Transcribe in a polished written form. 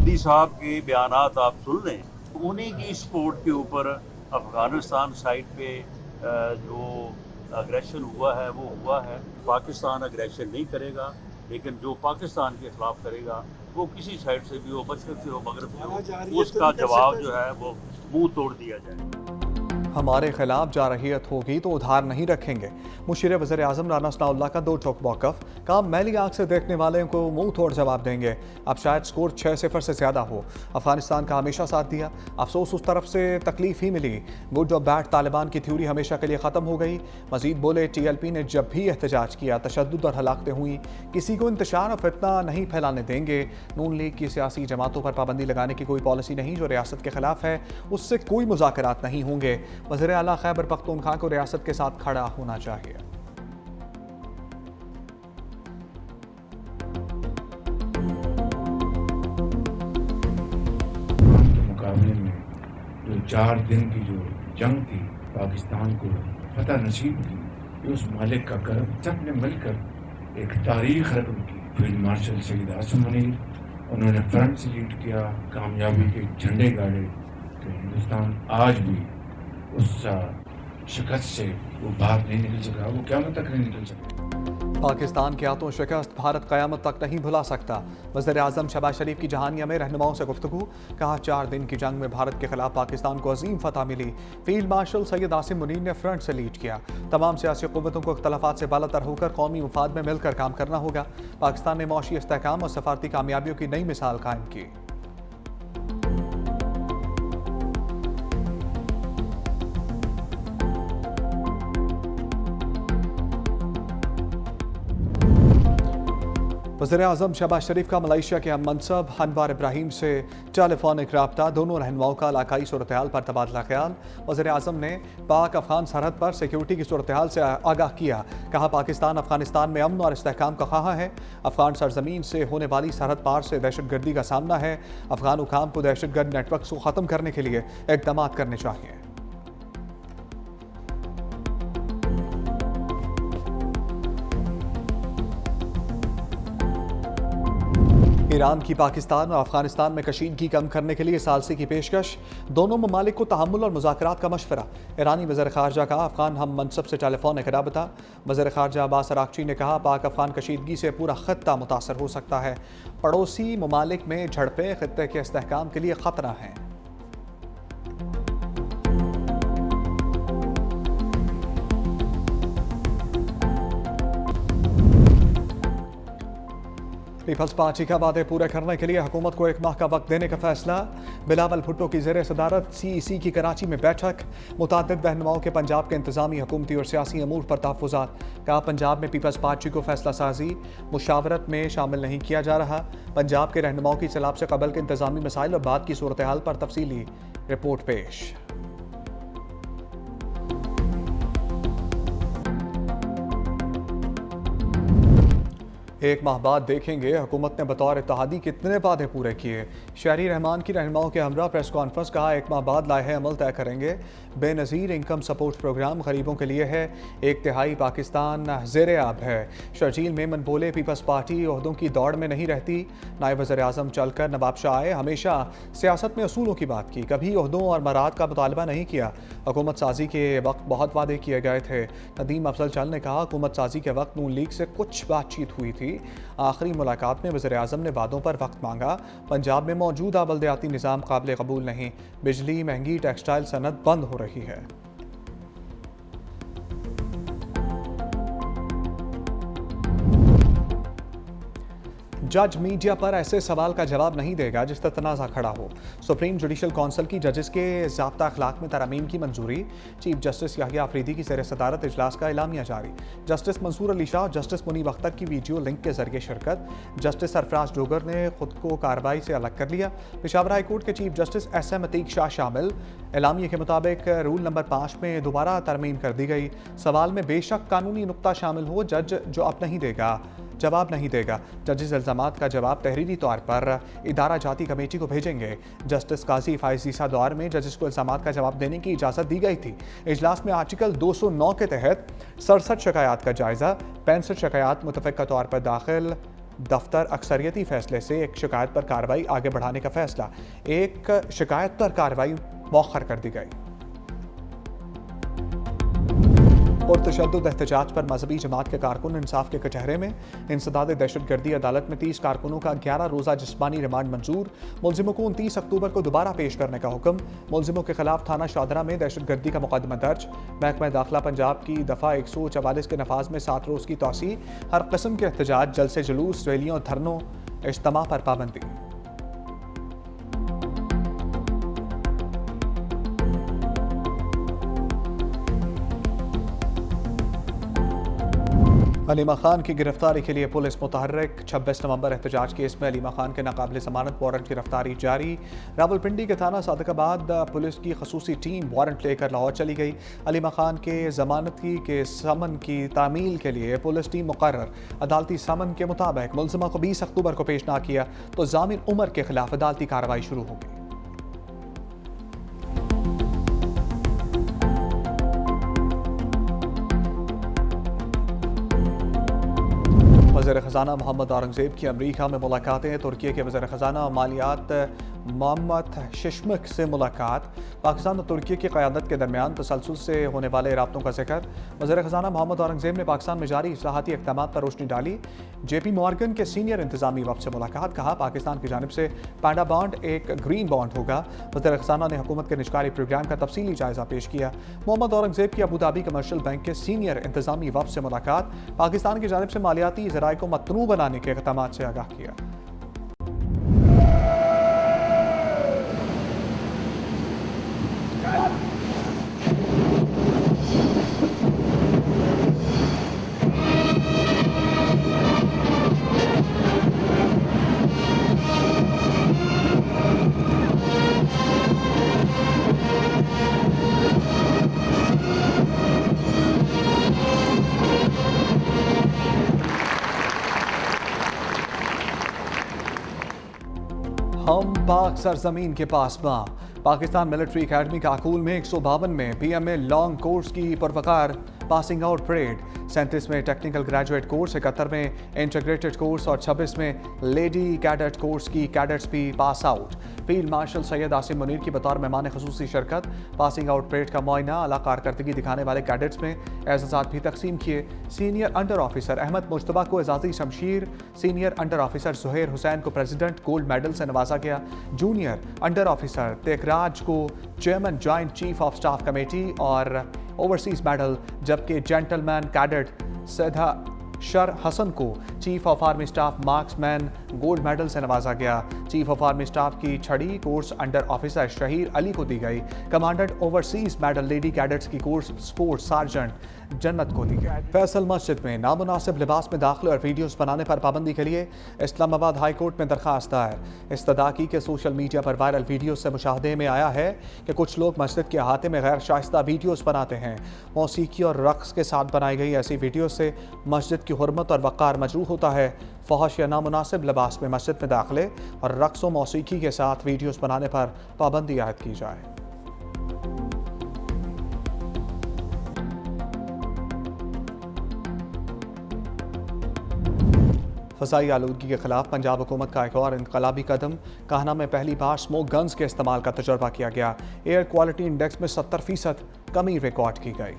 मोदी साहब के बयानात आप सुन लें, उन्हीं की सपोर्ट के ऊपर अफ़गानिस्तान साइड पे जो अग्रेशन हुआ है वो हुआ है। पाकिस्तान अग्रेशन नहीं करेगा, लेकिन जो पाकिस्तान के ख़िलाफ़ करेगा वो किसी साइड से भी हो, मशरक़ से हो, मगरब से हो, उसका जवाब जो है वो मुँह तोड़ दिया जाएगा। हमारे खिलाफ जारहियत होगी तो उधार नहीं रखेंगे। मुशीर वज़ीर आज़म राना सनाउल्लाह का दो टोक मौक़िफ़, काम मैली आंख से देखने वाले को मुंह तोड़ जवाब देंगे। अब शायद स्कोर 6-0 से ज़्यादा हो। अफगानिस्तान का हमेशा साथ दिया, अफसोस उस तरफ से तकलीफ ही मिली। गुड और बैड तालिबान की थ्योरी हमेशा के लिए ख़त्म हो गई। मजीद बोले, TLP ने जब भी एहतजाज किया तशद्दुद और हलाकतें हुई, किसी को इंतशार और फितना नहीं फैलाने देंगे। नून लीग की सियासी जमातों पर पाबंदी लगाने की कोई पॉलिसी नहीं जो रियासत के खिलाफ है, उससे कोई मुज़ाकरात नहीं होंगे। वज़ीर आला खैबर पख्तूनख्वा को रियासत के साथ खड़ा होना चाहिए। के मुकाबले में जो 4 दिन की जो जंग थी, पाकिस्तान को फतह नसीब की, ये उस मालिक का करम, सब ने मिलकर एक तारीख रकम की। फील्ड मार्शल सईद आसिम मुनीर, उन्होंने फ्रंट से लीड किया, कामयाबी के झंडे गाड़े। तो हिंदुस्तान आज भी उस शिकस्त से वो बाहर नहीं निकल सका, वो क़यामत तक नहीं निकल सका। पाकिस्तान की आतों शिकस्त भारत क़यामत तक नहीं भुला सकता। वज़ीर आज़म शहबाज शरीफ की जहानिया में रहनुमाओं से गुफ्तगू, कहा 4 दिन की जंग में भारत के खिलाफ पाकिस्तान को अजीम फतह मिली। फील्ड मार्शल सैयद आसिम मुनीर ने फ्रंट से लीड किया। तमाम सियासी क़ुव्वतों को इख्तलाफात से बालातर होकर कौमी मुफाद में मिलकर काम करना होगा। पाकिस्तान ने मौशी इस्तेहकाम और सफारती कामयाबियों की नई मिसाल कायम की। वज़ीर आज़म शहबाज शरीफ का मलेशिया के हम मनसब अनवार इब्राहिम से टेलीफोनिक रब्ता, दोनों रहनुमाओं का इलाकाई सूरत हाल पर तबादला ख्याल। वज़ीर आज़म ने पाक अफ़गान सरहद पर सिक्योरिटी की सूरत हाल से आगाह किया, कहा पाकिस्तान अफ़गानिस्तान में अमन और इस्तेहकाम का ख्वाह है। अफ़गान सरजमीन से होने वाली सरहद पार से दहशत गर्दी का सामना है। अफ़गान हुकाम को दहशत गर्द नेटवर्क को ख़त्म करने के लिए इक़दाम करने चाहिए। ईरान की पाकिस्तान और अफगानिस्तान में कशीदगी कम करने के लिए सालसी की पेशकश, दोनों ममालिक को तहम्मुल और मुज़ाकरात का मशवरा। ईरानी वज़ीर ख़ारजा का अफ़गान हम मनसब से टेलीफोनिक राबता। वज़ीर ख़ारजा अब्बास अराग़ची ने कहा पाक अफ़गान कशीदगी से पूरा ख़त्ता मुतासर हो सकता है। पड़ोसी ममालिक में झड़पें ख़ित्ते के इस्तेहकाम के लिए ख़तरा हैं। पीपल्स पार्टी का वादे पूरे करने के लिए हुकूमत को 1 माह का वक्त देने का फैसला। बिलावल भुट्टो की ज़ेर सदारत CEC की कराची में बैठक। मुताद्दिद रहनुमाओं के पंजाब के इंतज़ामी, हुकूमती और सियासी अमूर पर तहफ़्फ़ुज़ात। कहा पंजाब में पीपल्स पार्टी को फैसला साजी मुशावरत में शामिल नहीं किया जा रहा। पंजाब के रहनुमाओं की सैलाब से कबल के इंतज़ामी मसाइल और बाद की सूरत हाल पर तफसीली रिपोर्ट पेश। एक माह बाद देखेंगे हुकूमत ने बतौर इत्तेहादी कितने वादे पूरे किए। शहरी रहमान की रहनुमाओं के हमरा प्रेस कॉन्फ्रेंस, कहा 1 माह बाद लाहे अमल तय करेंगे। बेनज़ीर इनकम सपोर्ट प्रोग्राम गरीबों के लिए है। 1/3 पाकिस्तान ज़ेरे आब है। शर्जील मेमन बोले पीपल्स पार्टी ओहदों की दौड़ में नहीं रहती। नायब वज़ीर आज़म चलकर नवाब शाह आए, हमेशा सियासत में असूलों की बात की, कभी ओहदों और मराद का मुतालबा नहीं किया। हुकूमत साजी के वक्त बहुत वादे किए गए थे। नदीम अफजल चल ने कहा हुकूमत साजी के वक्त नून लीग से कुछ बातचीत हुई थी। आखिरी मुलाकात में वज़ीर आज़म ने वादों पर वक्त मांगा। पंजाब में मौजूदा बल्दियाती निज़ाम काबिल कबूल नहीं, बिजली महंगी, टेक्सटाइल सनत बंद हो रही है। जज मीडिया पर ऐसे सवाल का जवाब नहीं देगा जिस पर तनाज़ा खड़ा हो। सुप्रीम जुडिशल काउंसिल की जजेस के ज़ाब्ता अखलाक में तरमीम की मंजूरी। चीफ जस्टिस याहिया अफरीदी की ज़ेर सदारत इजलास का एलामिया जारी। जस्टिस मंसूर अली शाह, जस्टिस मुनीब अख्तर की वीडियो लिंक के जरिए शिरकत। जस्टिस सरफराज डोगर ने खुद को कार्रवाई से अलग कर लिया। पेशावर हाई कोर्ट के chief justice SM Atiq Shah शामिल। एलामिया के मुताबिक रूल नंबर 5 में दोबारा तरमीम कर दी गई। सवाल में बेशक कानूनी नुक्ता शामिल हो, जज जो अब नहीं देगा जवाब नहीं देगा। जजेस इल्ज़ामात का जवाब तहरीरी तौर पर इदारा जाती कमेटी को भेजेंगे। जस्टिस काजी फाइज ईसा दौर में जजेस को इल्ज़ामात का जवाब देने की इजाज़त दी गई थी। इजलास में आर्टिकल 209 के तहत 67 शिकायत का जायज़ा, 65 शिकायत मुतफ़क्का तौर पर दाखिल दफ्तर अक्सरियती फैसले से एक शिकायत पर कार्रवाई आगे बढ़ाने का फैसला। एक शिकायत पर कार्रवाई मौखर कर दी गई। पुरतशद्दुद एहतजाज पर मजहबी जमात के कारकुन इंसाफ के कचहरे में। इंसदाद दहशतगर्दी अदालत में 30 कारकुनों का 11 रोज़ा जिस्मानी रिमांड मंजूर। मुलजिमों को 29 अक्टूबर को दोबारा पेश करने का हुक्म। मुलजिमों के खिलाफ थाना शादरा में दहशतगर्दी का मुकदमा दर्ज। महकमा दाखिला पंजाब की दफ़ा 144 के नफाज में 7 रोज़ की तौसी। हर किस्म के एहतजाज, जलसे जुलूस, रैलियों, धरनों, इज्तिमा पर पाबंदी। अलीमा खान की गिरफ्तारी के लिए पुलिस मुतहर्रिक। 26 नवंबर एहतजाज केस में अलीमा खान के नाकाबिल ज़मानत वारंट की गिरफ्तारी जारी। रावलपिंडी के थाना सादिकाबाद पुलिस की खसूसी टीम वारंट लेकर लाहौर चली गई। अलीमा खान के ज़मानती के समन की तामील के लिए पुलिस टीम मुकर्रर। अदालती समन के मुताबिक मुलजिमा को 20 अक्टूबर को पेश ना किया तो जामिन उमर के खिलाफ अदालती कार्रवाई शुरू होगी। वज़ीर ख़ज़ाना मोहम्मद औरंगज़ेब की अमरीका में मुलाकातें। तुर्की के वज़ीर ख़ज़ाना मालियात मोहम्मद शिशमक से मुलाकात। पाकिस्तान और तुर्की की क़यादत के दरमियान तसलसल से होने वाले राब्तों का जिक्र। वज़ीर ख़ज़ाना मोहम्मद औरंगज़ेब ने पाकिस्तान में जारी इस्लाहाती इक़दामात पर रोशनी डाली। JP मॉर्गन के सीनियर इंतज़ामी वफ़द से मुलाकात। कहा पाकिस्तान की जानिब से पैंडा बॉन्ड एक ग्रीन बॉन्ड होगा। वज़ीर ख़ज़ाना ने हुकूमत के निजकारी प्रोग्राम का तफसीली जायज़ा पेश किया। मोहम्मद औरंगज़ेब की अबू धाबी कमर्शियल बैंक के सीनियर इंतज़ामी वफ़द से मुलाकात। पाकिस्तान की जानिब से मालियाती ज़राए को मतनू बनाने के इक़दामात से आगाह किया। हम पाक सरजमीन के पास पाकिस्तान मिलिट्री एकेडमी काकूल में 152 में PMA लॉन्ग कोर्स की पुरवकार पासिंग आउट परेड। 37 में टेक्निकल ग्रेजुएट कोर्स, 71 में इंटीग्रेटेड कोर्स और 26 में लेडी कैडेट कोर्स की कैडेट्स भी pass out. Field marshal Syed Asim Munir की बतौर मेहमान खुसूसी शिरकत। पासिंग आउट परेड का मुआयना, आला कारकर्दगी दिखाने वाले कैडेट्स में एजाज़ात भी तकसीम किए। Senior under officer Ahmad Mushtaba को एजाज़ी शमशीर, senior under officer Zuhair Hussain को प्रेसिडेंट गोल्ड मेडल से नवाजा गया। जूनियर अंडर ऑफिसर तेकराज को chairman joint chief of staff committee और ओवरसीज मेडल, जबकि जेंटलमैन कैडेट सैदा शर हसन को chief of army staff marksman gold medal से नवाजा गया। चीफ ऑफ आर्मी स्टाफ की छड़ी course under officer Shaheer Ali को दी गई। Commandant overseas medal lady cadets की कोर्स स्पोर्ट्स सार्जेंट जन्नत को दी गई। फैसल मस्जिद में नामुनासिब लिबास में दाखिले और वीडियोस बनाने पर पाबंदी के लिए इस्लामाबाद हाई कोर्ट में दरखास्त दायर। इस्तदा की के सोशल मीडिया पर वायरल वीडियो से मुशाहदे में आया है कि कुछ लोग मस्जिद के अहाते में गैर शाइस्ता वीडियोस बनाते हैं। मौसीकी और रक्स के साथ बनाई गई ऐसी वीडियो से मस्जिद की हुर्मत और वक़ार मजरूह होता है। फहश या नामुनासिब लिबास में मस्जिद में दाखिले और रक्स व मौसीकी के साथ वीडियोस बनाने पर पाबंदी आयद की जाए। फ़ज़ाई आलूदगी के खिलाफ पंजाब हुकूमत का एक और इनकलाबी कदम। काहना में पहली बार स्मोक गन्स के इस्तेमाल का तजुर्बा किया गया। एयर क्वालिटी इंडेक्स में 70% कमी रिकॉर्ड की गई।